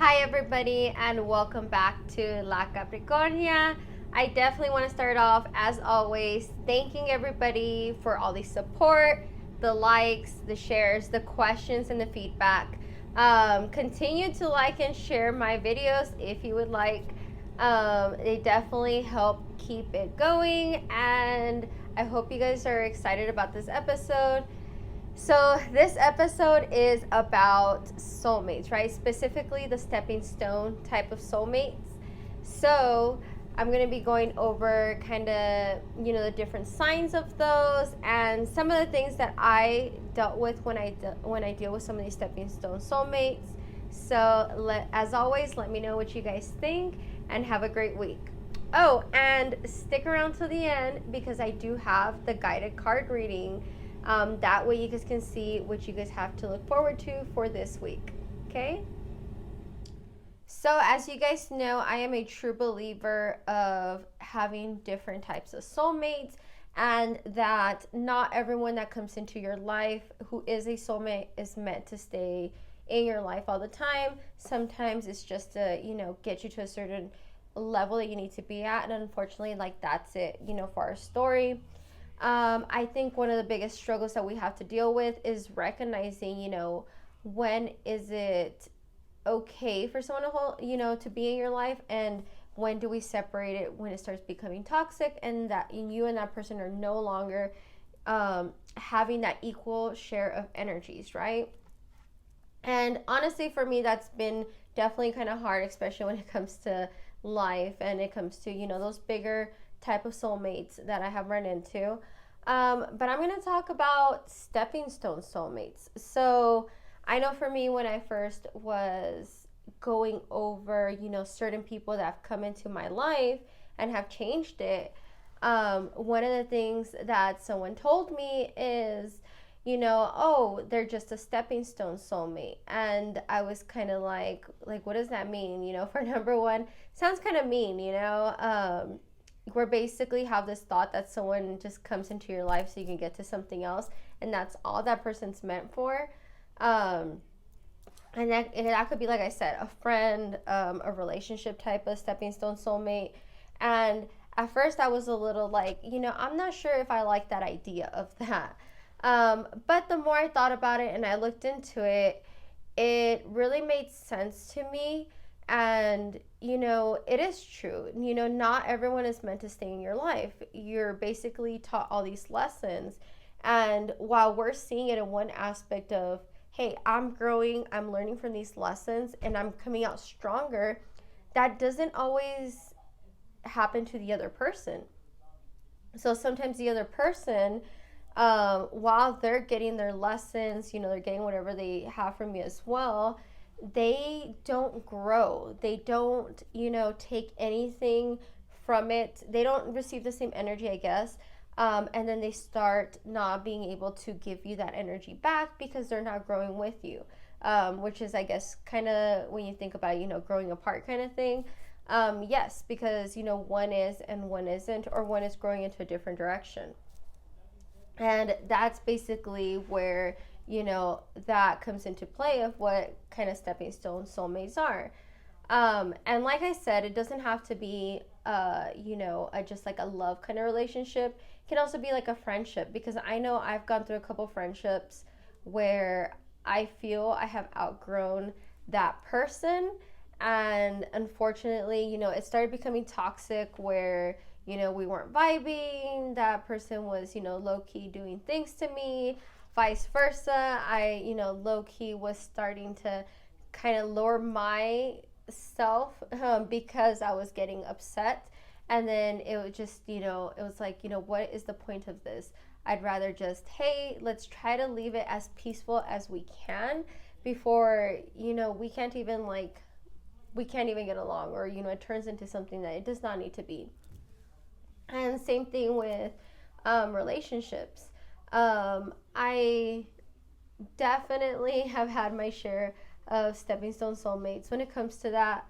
Hi, everybody, and welcome back to La Capricornia. I definitely want to start off, as always, thanking everybody for all the support, the likes, the shares, the questions, and the feedback. Continue to like and share my videos if you would like. They definitely help keep it going, and I hope you guys are excited about this episode. So, this episode is about soulmates, right? Specifically, the stepping stone type of soulmates. So, I'm going to be going over kind of, the different signs of those and some of the things that I dealt with when I deal with some of these stepping stone soulmates. So, as always, let me know what you guys think and have a great week. Oh, and stick around to the end because I do have the guided card reading. That way you guys can see what you guys have to look forward to for this week. Okay? So, as you guys know, I am a true believer of having different types of soulmates, and that not everyone that comes into your life who is a soulmate is meant to stay in your life all the time. Sometimes it's just to, get you to a certain level that you need to be at, and unfortunately, like, that's it, for our story. I think one of the biggest struggles that we have to deal with is recognizing, when is it okay for someone to hold, to be in your life, and when do we separate it when it starts becoming toxic and that you and that person are no longer having that equal share of energies, right? And honestly, for me, that's been definitely kind of hard, especially when it comes to life and it comes to, those bigger type of soulmates that I have run into. But I'm going to talk about stepping stone soulmates. So I know for me, when I first was going over, certain people that have come into my life and have changed it, one of the things that someone told me is, oh, they're just a stepping stone soulmate. And I was kind of like, what does that mean? For number one, sounds kind of mean, we're basically have this thought that someone just comes into your life so you can get to something else, and that's all that person's meant for. And that could be, like I said, a friend, a relationship type of stepping stone soulmate. And at first I was a little like, I'm not sure if I like that idea of that. But the more I thought about it and I looked into it, it really made sense to me. And, it is true. Not everyone is meant to stay in your life. You're basically taught all these lessons. And while we're seeing it in one aspect of, hey, I'm growing, I'm learning from these lessons, and I'm coming out stronger, that doesn't always happen to the other person. So sometimes the other person, while they're getting their lessons, they're getting whatever they have from you as well, they don't grow. They don't, take anything from it. They don't receive the same energy, I guess. And then they start not being able to give you that energy back because they're not growing with you, which is, I guess, kind of when you think about, growing apart kind of thing. Yes, because, one is and one isn't, or one is growing into a different direction. And that's basically where, that comes into play of what kind of stepping stone soulmates are. And like I said, it doesn't have to be, just like a love kind of relationship. It can also be like a friendship, because I know I've gone through a couple friendships where I feel I have outgrown that person. And unfortunately, it started becoming toxic where, we weren't vibing. That person was, low key doing things to me, vice versa. I, low key was starting to kind of lower myself because I was getting upset. And then it was just, it was like, what is the point of this? I'd rather just, hey, let's try to leave it as peaceful as we can before, we can't even get along, or, it turns into something that it does not need to be. And same thing with relationships. I definitely have had my share of stepping stone soulmates when it comes to that.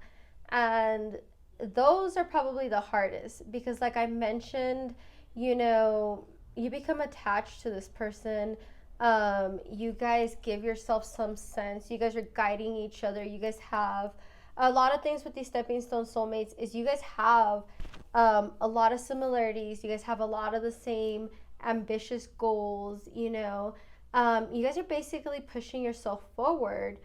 And those are probably the hardest because, like I mentioned, you become attached to this person. You guys give yourself some sense. You guys are guiding each other. You guys have a lot of things with these stepping stone soulmates is you guys have a lot of similarities. You guys have a lot of the same ambitious goals. You guys are basically pushing yourself forward,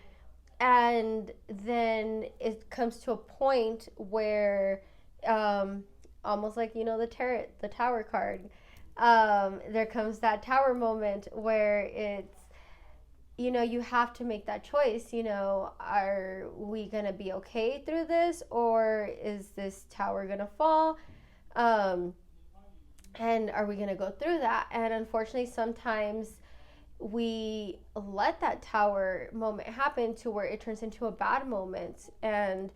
and then it comes to a point where, um, almost like the tower card. There comes that tower moment where it's, you have to make that choice. Are we going to be okay through this, or is this tower going to fall? Um, and are we going to go through that? And unfortunately, sometimes we let that tower moment happen to where it turns into a bad moment. And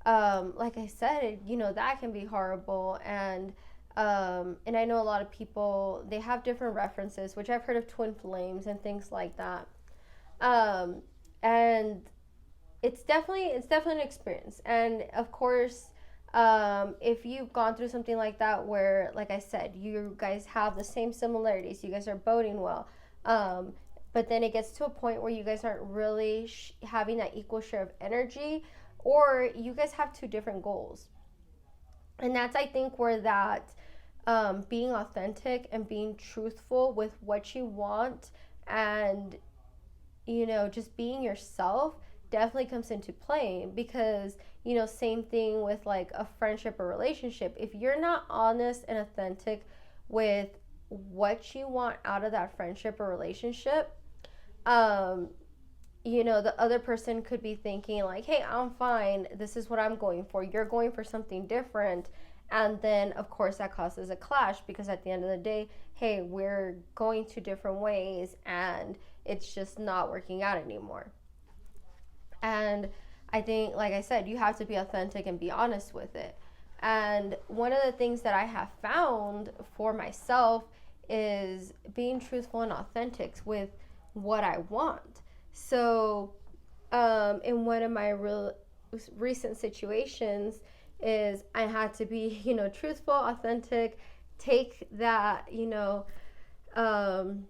like I said, that can be horrible. And I know a lot of people, they have different references, which I've heard of twin flames and things like that. um, and it's definitely an experience. And of course, if you've gone through something like that, where, like I said, you guys have the same similarities, you guys are boating well, um, but then it gets to a point where you guys aren't really having that equal share of energy, or you guys have two different goals. And that's, I think, where that, being authentic and being truthful with what you want, and just being yourself, definitely comes into play. Because, same thing with like a friendship or relationship. If you're not honest and authentic with what you want out of that friendship or relationship, um, the other person could be thinking, like, hey, I'm fine. This is what I'm going for. You're going for something different. And then, of course, that causes a clash, because at the end of the day, hey, we're going two different ways, and it's just not working out anymore. And I think, like I said, you have to be authentic and be honest with it. And one of the things that I have found for myself is being truthful and authentic with what I want. So, in one of my recent situations, is I had to be, truthful, authentic, take that, um,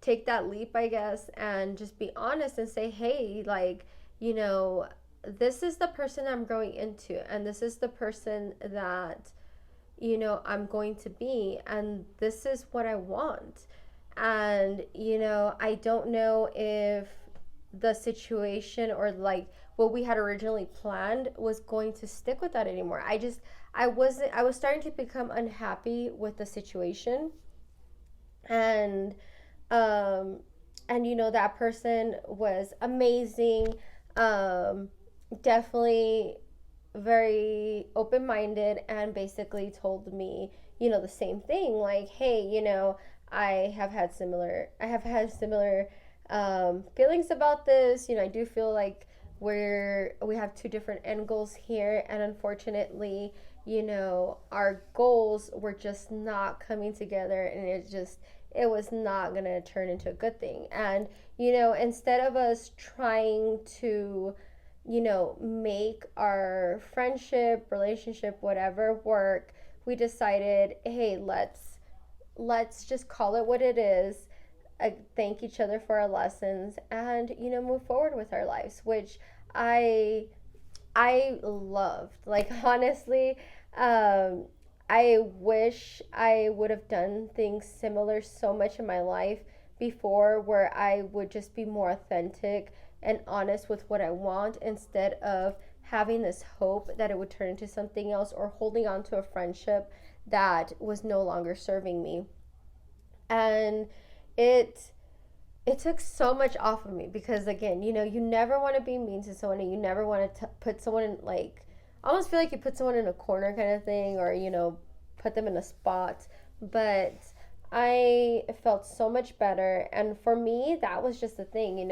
take that leap, I guess, and just be honest and say, hey, like, you know, this is the person I'm growing into, and this is the person that, I'm going to be, and this is what I want. And, I don't know if the situation, or like what we had originally planned, was going to stick with that anymore. I was starting to become unhappy with the situation. And um that person was amazing, um definitely very open-minded, and basically told me, the same thing, like, hey, I have had similar feelings about this. I do feel like we have two different end goals here, and unfortunately, our goals were just not coming together, and it was not going to turn into a good thing. And instead of us trying to make our friendship, relationship, whatever, work, we decided, hey, let's just call it what it is, thank each other for our lessons, and move forward with our lives, which i I loved. Like, honestly, um I wish I would have done things similar so much in my life before, where I would just be more authentic and honest with what I want, instead of having this hope that it would turn into something else, or holding on to a friendship that was no longer serving me. And it it took so much off of me, because, again, you never want to be mean to someone, and you never want to put someone in, like, I almost feel like you put someone in a corner kind of thing, or put them in a spot. But I felt so much better, and for me, that was just the thing. And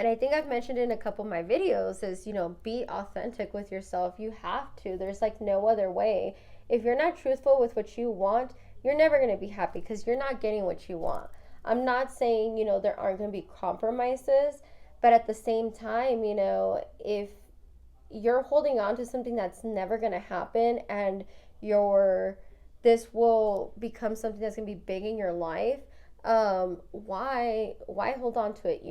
I think I've mentioned in a couple of my videos, is be authentic with yourself. You have to. There's like no other way. If you're not truthful with what you want, you're never going to be happy, because you're not getting what you want. I'm not saying, there aren't going to be compromises, but at the same time, if you're holding on to something that's never going to happen, and this will become something that's going to be big in your life, why hold on to it?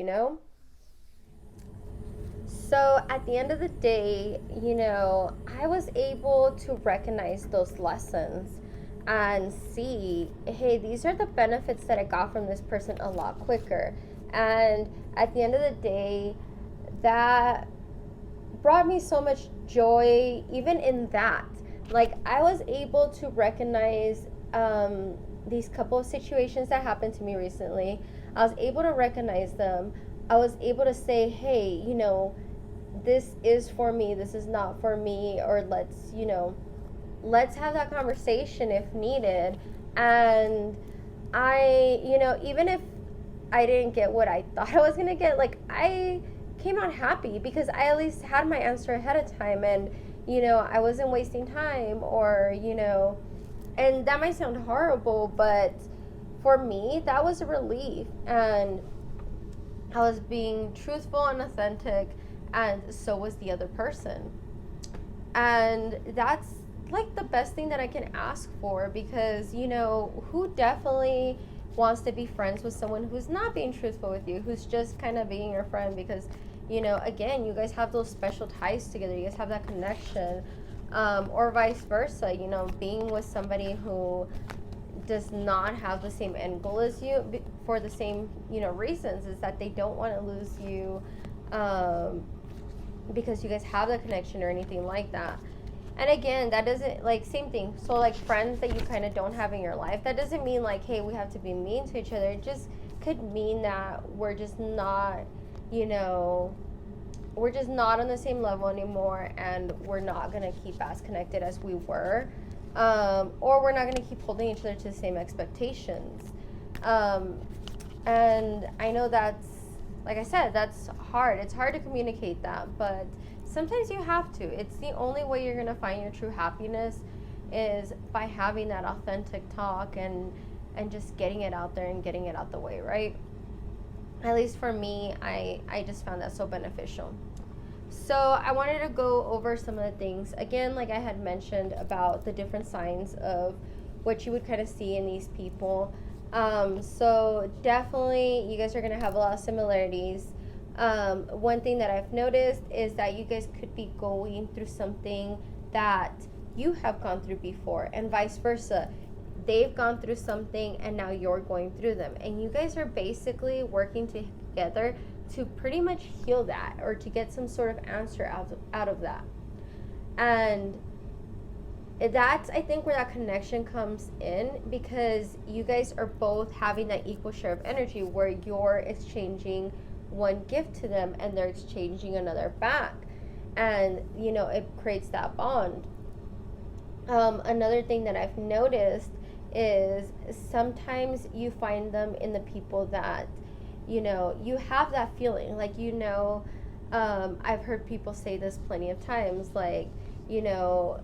So at the end of the day, I was able to recognize those lessons and see, hey, these are the benefits that I got from this person a lot quicker. And at the end of the day, that brought me so much joy, even in that. Like, I was able to recognize these couple of situations that happened to me recently. I was able to recognize them. I was able to say, hey, this is for me, this is not for me, or let's have that conversation if needed. And even if I didn't get what I thought I was gonna get, like, I came out happy because I at least had my answer ahead of time, and I wasn't wasting time, or and that might sound horrible, but for me that was a relief, and I was being truthful and authentic, and so was the other person. And that's like the best thing that I can ask for, because who definitely wants to be friends with someone who's not being truthful with you, who's just kind of being your friend because again, you guys have those special ties together, you guys have that connection, or vice versa, being with somebody who does not have the same end goal as you for the same reasons, is that they don't want to lose you because you guys have the connection or anything like that. And again, that doesn't, like, same thing, so like friends that you kind of don't have in your life, that doesn't mean like, hey, we have to be mean to each other. It just could mean that we're just not on the same level anymore, and we're not going to keep as connected as we were, or we're not going to keep holding each other to the same expectations. And I know that's, like I said, that's hard. It's hard to communicate that, but sometimes you have to. It's the only way you're going to find your true happiness, is by having that authentic talk and just getting it out there and getting it out the way, right? At least for me, I just found that so beneficial. So I wanted to go over some of the things. Again, like I had mentioned about the different signs of what you would kind of see in these people. So definitely you guys are going to have a lot of similarities. One thing that I've noticed is that you guys could be going through something that you have gone through before, and vice versa. They've gone through something and now you're going through them, and you guys are basically working together to pretty much heal that, or to get some sort of answer out of that. And that's, I think, where that connection comes in, because you guys are both having that equal share of energy, where you're exchanging one gift to them and they're exchanging another back, and it creates that bond. Another thing that I've noticed is sometimes you find them in the people that you have that feeling, like I've heard people say this plenty of times, like in all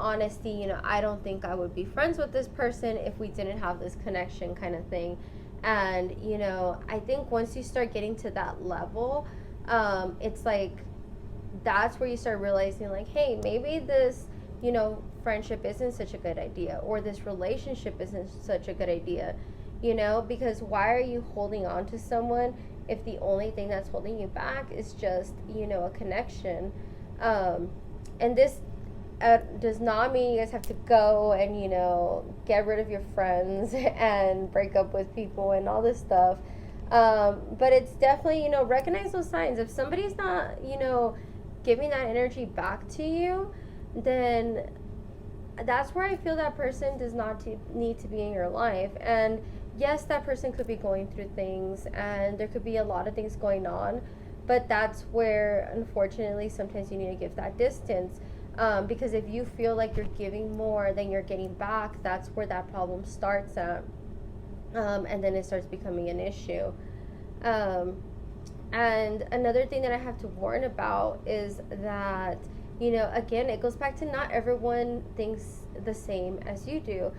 honesty, I don't think I would be friends with this person if we didn't have this connection, kind of thing. And I think once you start getting to that level, it's like that's where you start realizing, like, hey, maybe this friendship isn't such a good idea, or this relationship isn't such a good idea, because why are you holding on to someone if the only thing that's holding you back is just a connection? And this does not mean you guys have to go and get rid of your friends and break up with people and all this stuff, but it's definitely recognize those signs. If somebody's not giving that energy back to you, then that's where I feel that person does not need to be in your life. And yes, that person could be going through things, and there could be a lot of things going on, but that's where, unfortunately, sometimes you need to give that distance, because if you feel like you're giving more than you're getting back, that's where that problem starts at, and then it starts becoming an issue. And another thing that I have to warn about is that again, it goes back to not everyone thinks the same as you do.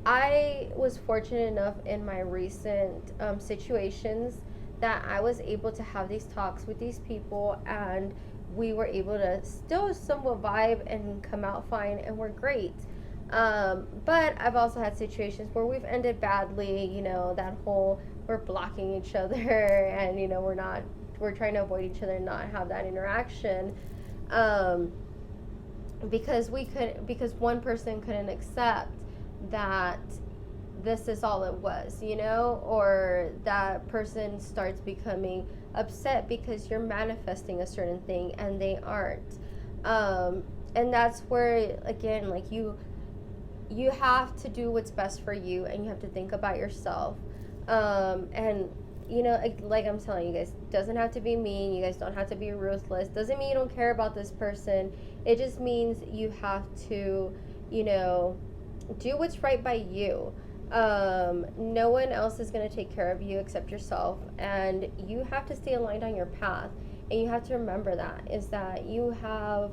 I was fortunate enough in my recent situations that I was able to have these talks with these people, and we were able to still somewhat vibe and come out fine, and we're great. But I've also had situations where we've ended badly, that whole we're blocking each other and we're not we're trying to avoid each other and not have that interaction, because one person couldn't accept that this is all it was, or that person starts becoming upset because you're manifesting a certain thing and they aren't. And that's where, again, like you have to do what's best for you, and you have to think about yourself. And like I'm telling you guys, doesn't have to be mean. You guys don't have to be ruthless. Doesn't mean you don't care about this person. It just means you have to, do what's right by you. No one else is going to take care of you except yourself, and you have to stay aligned on your path. And you have to remember that is that you have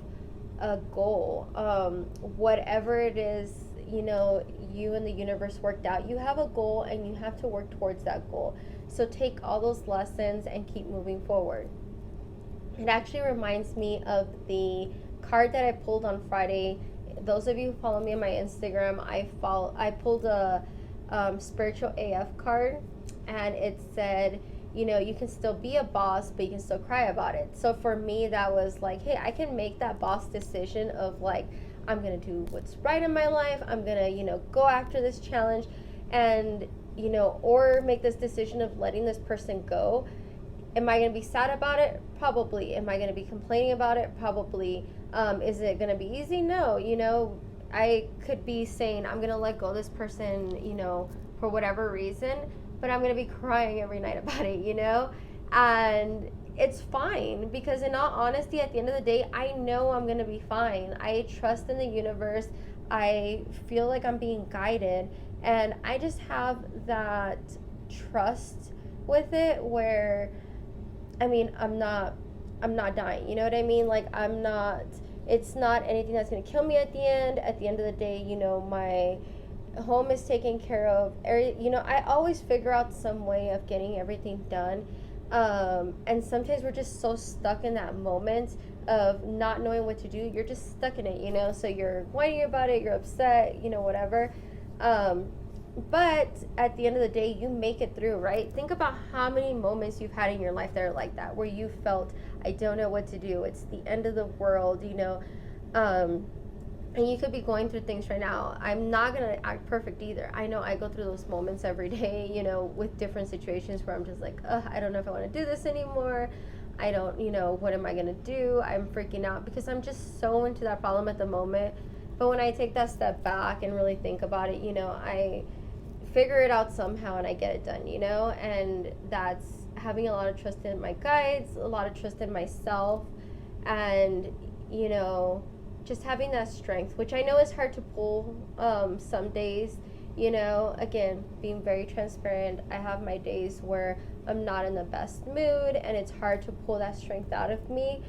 a goal. Whatever it is, you and the universe worked out, you have a goal, and you have to work towards that goal. So take all those lessons and keep moving forward. It actually reminds me of the card that I pulled on Friday. Those of you who follow me on my Instagram, I pulled a spiritual AF card, and it said, you can still be a boss, but you can still cry about it. So for me, that was like, hey, I can make that boss decision of like, I'm going to do what's right in my life. I'm going to, go after this challenge, and, or make this decision of letting this person go. Am I going to be sad about it? Probably. Am I going to be complaining about it? Probably. Is it going to be easy? No. I could be saying, I'm going to let go of this person, for whatever reason, but I'm going to be crying every night about it, and it's fine, because in all honesty, at the end of the day, I know I'm going to be fine. I trust in the universe. I feel like I'm being guided, and I just have that trust with it where, I'm not dying, you know what I mean? Like, it's not anything that's going to kill me at the end. At the end of the day, my home is taken care of. I always figure out some way of getting everything done. And sometimes we're just so stuck in that moment of not knowing what to do. You're just stuck in it, so you're whining about it, you're upset, whatever. But at the end of the day, you make it through, right? Think about how many moments you've had in your life that are like that, where you felt, I don't know what to do. It's the end of the world, and you could be going through things right now. I'm not going to act perfect either. I know I go through those moments every day, with different situations where I'm just like, I don't know if I want to do this anymore. I don't, what am I going to do? I'm freaking out because I'm just so into that problem at the moment. But when I take that step back and really think about it, I figure it out somehow and I get it done, and that's having a lot of trust in my guides, a lot of trust in myself, and, just having that strength, which I know is hard to pull some days, again, being very transparent. I have my days where I'm not in the best mood and it's hard to pull that strength out of me,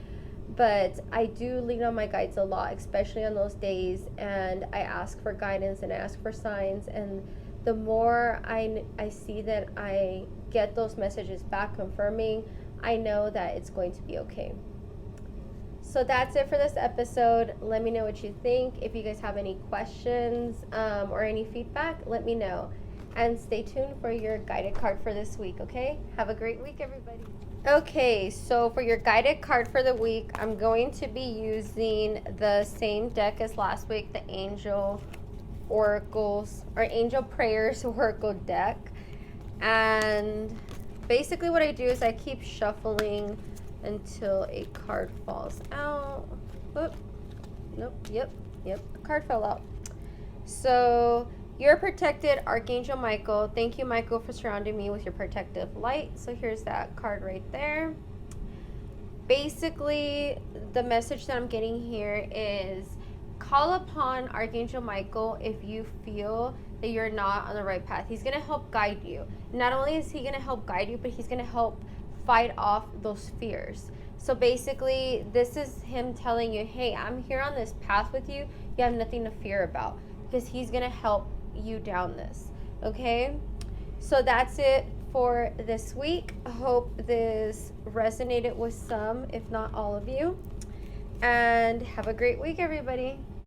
but I do lean on my guides a lot, especially on those days, and I ask for guidance and I ask for signs, and the more I see that I get those messages back confirming, I know that it's going to be okay. So that's it for this episode. Let me know what you think. If you guys have any questions or any feedback, let me know. And stay tuned for your guided card for this week, okay? Have a great week, everybody. Okay, so for your guided card for the week, I'm going to be using the same deck as last week, the Angel Oracles, or Angel Prayers Oracle deck. And basically what I do is I keep shuffling until a card falls out. Oop. Nope. Yep. A card fell out. So you're protected, Archangel Michael. Thank you, Michael, for surrounding me with your protective light. So here's that card right there. Basically, the message that I'm getting here is call upon Archangel Michael if you feel that you're not on the right path. He's going to help guide you. Not only is he going to help guide you, but he's going to help fight off those fears. So basically, this is him telling you, hey, I'm here on this path with you. You have nothing to fear about, because he's going to help you down this. Okay? So that's it for this week. I hope this resonated with some, if not all of you. And have a great week, everybody.